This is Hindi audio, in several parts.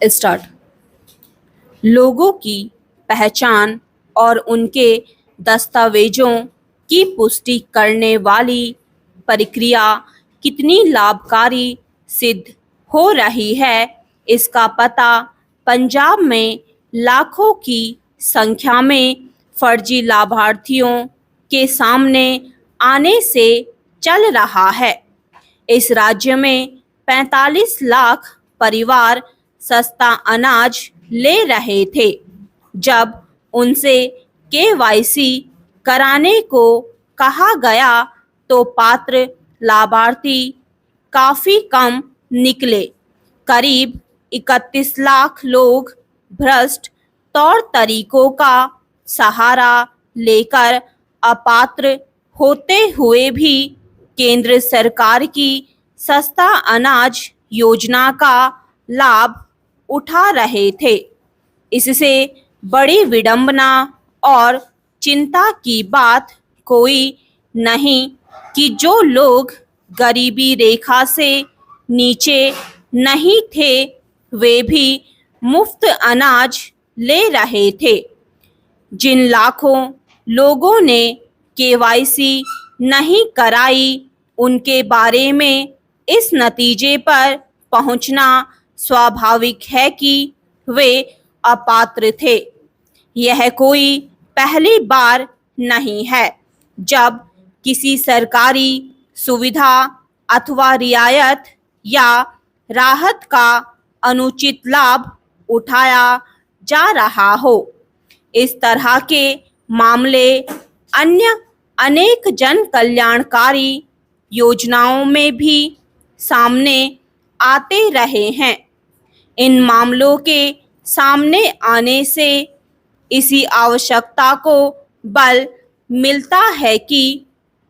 स्टार्ट। लोगों की पहचान और उनके दस्तावेजों की पुष्टि करने वाली प्रक्रिया कितनी लाभकारी सिद्ध हो रही है, इसका पता पंजाब में लाखों की संख्या में फर्जी लाभार्थियों के सामने आने से चल रहा है। इस राज्य में 45 लाख परिवार सस्ता अनाज ले रहे थे, जब उनसे केवाईसी कराने को कहा गया तो पात्र लाभार्थी काफी कम निकले। करीब 31 लाख लोग भ्रष्ट तौर तरीकों का सहारा लेकर अपात्र होते हुए भी केंद्र सरकार की सस्ता अनाज योजना का लाभ उठा रहे थे। इससे बड़ी विडंबना और चिंता की बात कोई नहीं कि जो लोग गरीबी रेखा से नीचे नहीं थे वे भी मुफ्त अनाज ले रहे थे। जिन लाखों लोगों ने केवाईसी नहीं कराई उनके बारे में इस नतीजे पर पहुंचना स्वाभाविक है कि वे अपात्र थे। यह कोई पहली बार नहीं है जब किसी सरकारी सुविधा अथवा रियायत या राहत का अनुचित लाभ उठाया जा रहा हो। इस तरह के मामले अन्य अनेक जन कल्याणकारी योजनाओं में भी सामने आते रहे हैं। इन मामलों के सामने आने से इसी आवश्यकता को बल मिलता है कि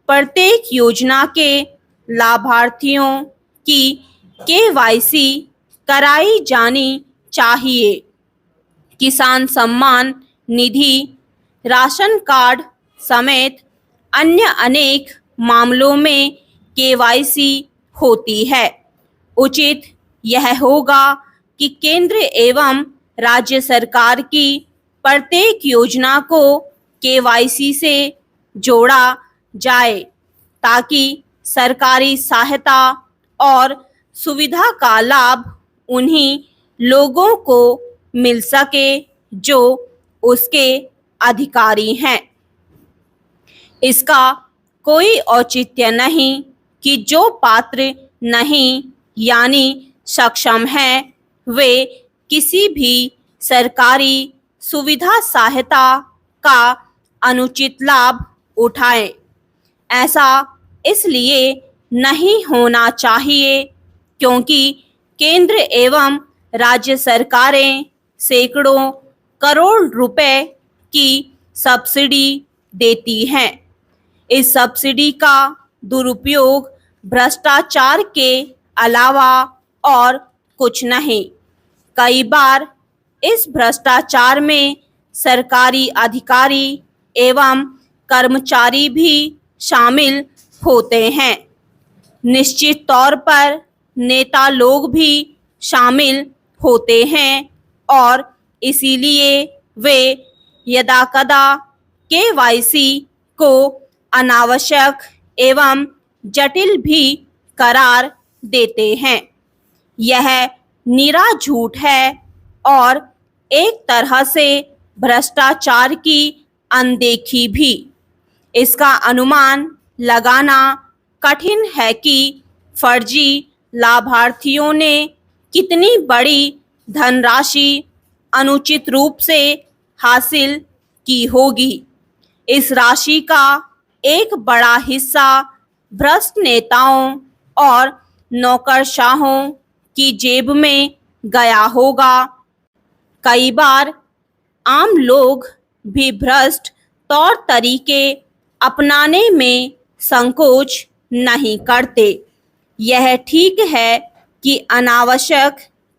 प्रत्येक योजना के लाभार्थियों की केवाईसी कराई जानी चाहिए। किसान सम्मान निधि, राशन कार्ड समेत अन्य अनेक मामलों में केवाईसी होती है। उचित यह होगा कि केंद्र एवं राज्य सरकार की प्रत्येक योजना को केवाईसी से जोड़ा जाए ताकि सरकारी सहायता और सुविधा का लाभ उन्हीं लोगों को मिल सके जो उसके अधिकारी हैं। इसका कोई औचित्य नहीं कि जो पात्र नहीं यानी सक्षम हैं वे किसी भी सरकारी सुविधा सहायता का अनुचित लाभ उठाएं। ऐसा इसलिए नहीं होना चाहिए क्योंकि केंद्र एवं राज्य सरकारें सैकड़ों करोड़ रुपए की सब्सिडी देती हैं। इस सब्सिडी का दुरुपयोग भ्रष्टाचार के अलावा और कुछ नहीं। कई बार इस भ्रष्टाचार में सरकारी अधिकारी एवं कर्मचारी भी शामिल होते हैं। निश्चित तौर पर नेता लोग भी शामिल होते हैं और इसीलिए वे यदाकदा केवाईसी को अनावश्यक एवं जटिल भी करार देते हैं। यह निरा झूठ है और एक तरह से भ्रष्टाचार की अनदेखी भी। इसका अनुमान लगाना कठिन है कि फर्जी लाभार्थियों ने कितनी बड़ी धनराशि अनुचित रूप से हासिल की होगी। इस राशि का एक बड़ा हिस्सा भ्रष्ट नेताओं और नौकरशाहों की जेब में गया होगा। कई बार आम लोग भी भ्रष्ट तौर तरीके अपनाने में संकोच नहीं करते। यह ठीक है कि अनावश्यक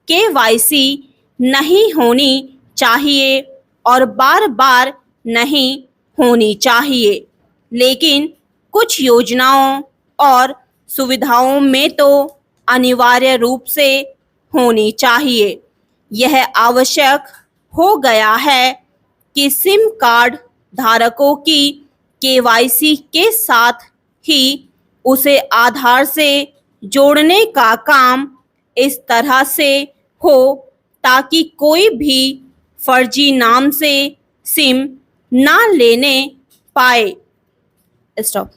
केवाईसी नहीं होनी चाहिए और बार-बार नहीं होनी चाहिए, लेकिन कुछ योजनाओं और सुविधाओं में तो अनिवार्य रूप से होनी चाहिए। यह आवश्यक हो गया है कि सिम कार्ड धारकों की केवाईसी के साथ ही उसे आधार से जोड़ने का काम इस तरह से हो ताकि कोई भी फर्जी नाम से सिम ना लेने पाए। स्टॉप।